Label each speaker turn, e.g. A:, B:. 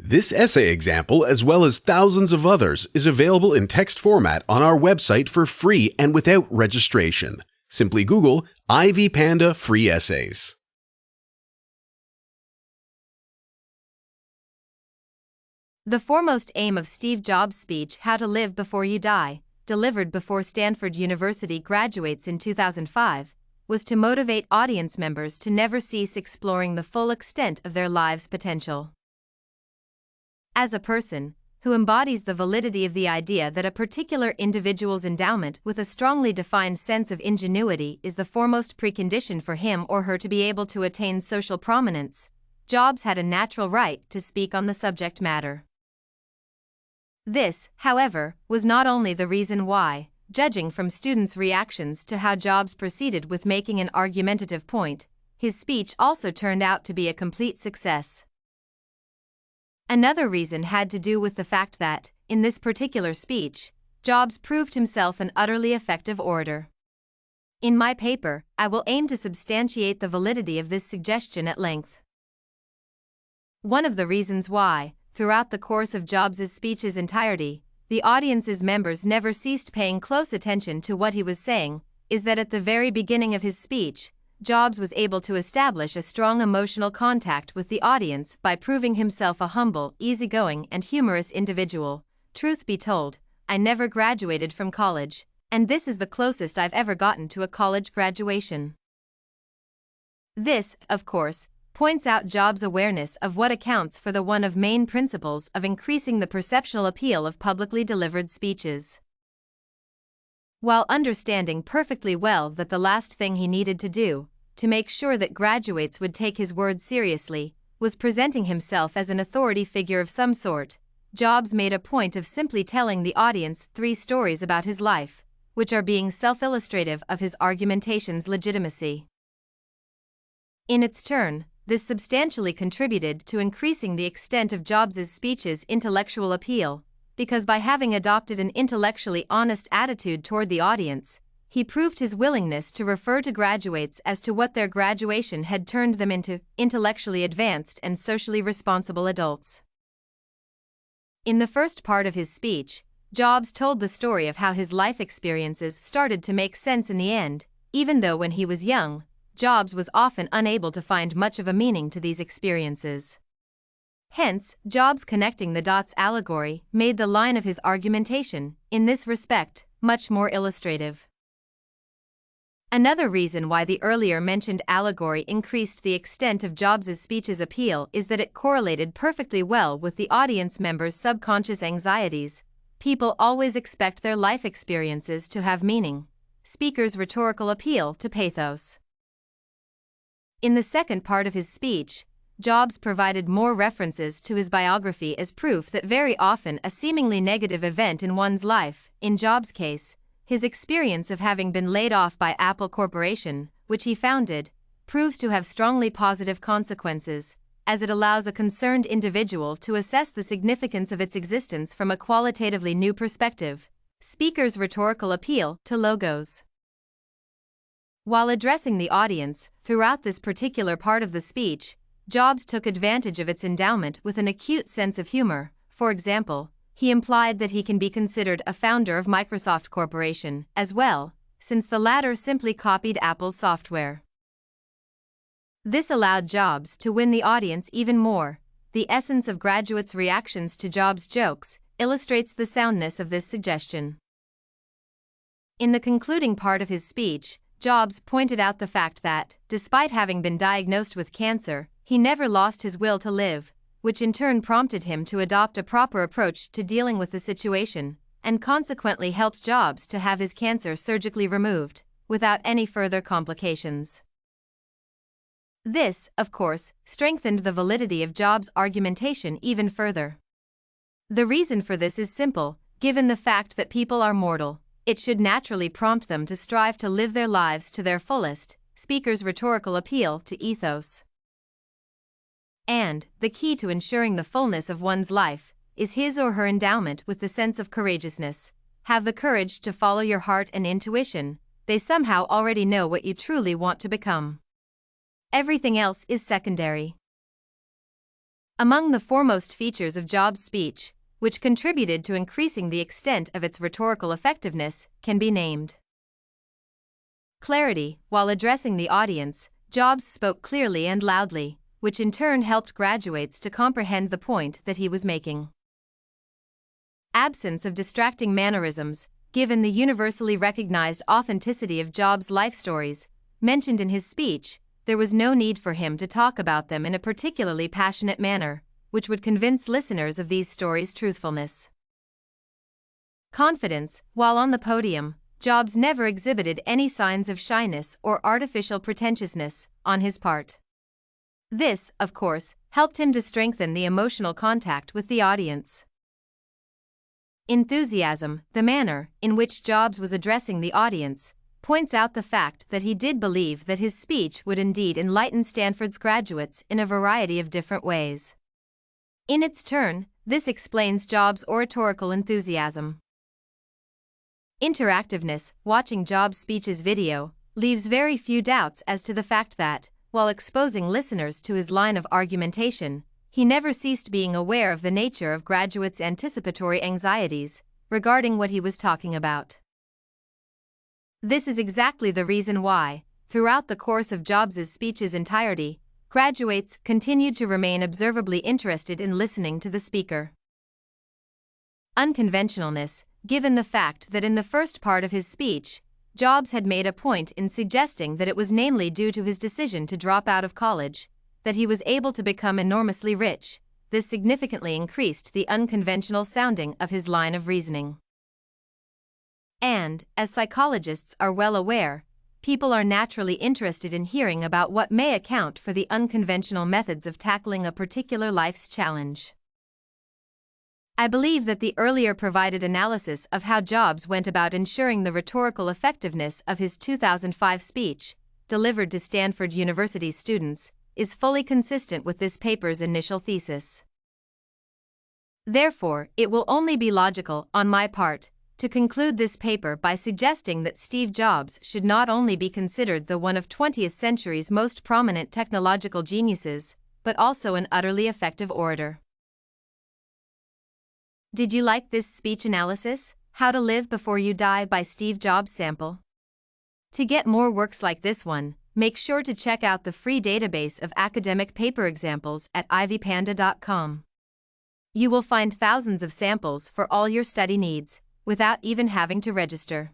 A: This essay example, as well as thousands of others, is available in text format on our website for free and without registration. Simply Google Ivy Panda Free Essays.
B: The foremost aim of Steve Jobs' speech, How to Live Before You Die, delivered before Stanford University graduates in 2005, was to motivate audience members to never cease exploring the full extent of their lives' potential. As a person who embodies the validity of the idea that a particular individual's endowment with a strongly defined sense of ingenuity is the foremost precondition for him or her to be able to attain social prominence, Jobs had a natural right to speak on the subject matter. This, however, was not only the reason why, judging from students' reactions to how Jobs proceeded with making an argumentative point, his speech also turned out to be a complete success. Another reason had to do with the fact that, in this particular speech, Jobs proved himself an utterly effective orator. In my paper, I will aim to substantiate the validity of this suggestion at length. One of the reasons why, throughout the course of Jobs' speech's entirety, the audience's members never ceased paying close attention to what he was saying, is that at the very beginning of his speech, Jobs was able to establish a strong emotional contact with the audience by proving himself a humble, easygoing, and humorous individual. Truth be told, I never graduated from college, and this is the closest I've ever gotten to a college graduation. This, of course, points out Jobs' awareness of what accounts for the one of main principles of increasing the perceptual appeal of publicly delivered speeches. While understanding perfectly well that the last thing he needed to do, to make sure that graduates would take his words seriously, was presenting himself as an authority figure of some sort, Jobs made a point of simply telling the audience 3 stories about his life, which are being self-illustrative of his argumentation's legitimacy. In its turn, this substantially contributed to increasing the extent of Jobs' speech's intellectual appeal, because by having adopted an intellectually honest attitude toward the audience, he proved his willingness to refer to graduates as to what their graduation had turned them into: intellectually advanced and socially responsible adults. In the first part of his speech, Jobs told the story of how his life experiences started to make sense in the end, even though when he was young, Jobs was often unable to find much of a meaning to these experiences. Hence, Jobs' connecting the dots allegory made the line of his argumentation, in this respect, much more illustrative. Another reason why the earlier mentioned allegory increased the extent of Jobs' speech's appeal is that it correlated perfectly well with the audience members' subconscious anxieties. People always expect their life experiences to have meaning. Speaker's rhetorical appeal to pathos. In the second part of his speech, Jobs provided more references to his biography as proof that very often a seemingly negative event in one's life, in Jobs' case, his experience of having been laid off by Apple Corporation, which he founded, proves to have strongly positive consequences, as it allows a concerned individual to assess the significance of its existence from a qualitatively new perspective. Speaker's rhetorical appeal to logos. While addressing the audience, throughout this particular part of the speech, Jobs took advantage of its endowment with an acute sense of humor. For example, he implied that he can be considered a founder of Microsoft Corporation as well, since the latter simply copied Apple's software. This allowed Jobs to win the audience even more. The essence of graduates' reactions to Jobs' jokes illustrates the soundness of this suggestion. In the concluding part of his speech, Jobs pointed out the fact that, despite having been diagnosed with cancer, he never lost his will to live, which in turn prompted him to adopt a proper approach to dealing with the situation, and consequently helped Jobs to have his cancer surgically removed, without any further complications. This, of course, strengthened the validity of Jobs' argumentation even further. The reason for this is simple: given the fact that people are mortal, it should naturally prompt them to strive to live their lives to their fullest. Speaker's rhetorical appeal to ethos. And, the key to ensuring the fullness of one's life, is his or her endowment with the sense of courageousness. Have the courage to follow your heart and intuition. They somehow already know what you truly want to become. Everything else is secondary. Among the foremost features of Jobs' speech, which contributed to increasing the extent of its rhetorical effectiveness, can be named clarity. While addressing the audience, Jobs spoke clearly and loudly, which in turn helped graduates to comprehend the point that he was making. Absence of distracting mannerisms. Given the universally recognized authenticity of Jobs' life stories, mentioned in his speech, there was no need for him to talk about them in a particularly passionate manner, which would convince listeners of these stories' truthfulness. Confidence. While on the podium, Jobs never exhibited any signs of shyness or artificial pretentiousness on his part. This, of course, helped him to strengthen the emotional contact with the audience. Enthusiasm. The manner in which Jobs was addressing the audience points out the fact that he did believe that his speech would indeed enlighten Stanford's graduates in a variety of different ways. In its turn, this explains Jobs' oratorical enthusiasm. Interactiveness. Watching Jobs' speech's video leaves very few doubts as to the fact that, while exposing listeners to his line of argumentation, he never ceased being aware of the nature of graduates' anticipatory anxieties regarding what he was talking about. This is exactly the reason why, throughout the course of Jobs' speech's entirety, graduates continued to remain observably interested in listening to the speaker. Unconventionalness. Given the fact that in the first part of his speech, Jobs had made a point in suggesting that it was namely due to his decision to drop out of college that he was able to become enormously rich, this significantly increased the unconventional sounding of his line of reasoning. And, as psychologists are well aware, people are naturally interested in hearing about what may account for the unconventional methods of tackling a particular life's challenge. I believe that the earlier provided analysis of how Jobs went about ensuring the rhetorical effectiveness of his 2005 speech, delivered to Stanford University's students, is fully consistent with this paper's initial thesis. Therefore, it will only be logical, on my part, to conclude this paper by suggesting that Steve Jobs should not only be considered the one of 20th century's most prominent technological geniuses, but also an utterly effective orator. Did you like this speech analysis, How to Live Before You Die by Steve Jobs sample? To get more works like this one, make sure to check out the free database of academic paper examples at ivypanda.com. You will find thousands of samples for all your study needs, without even having to register.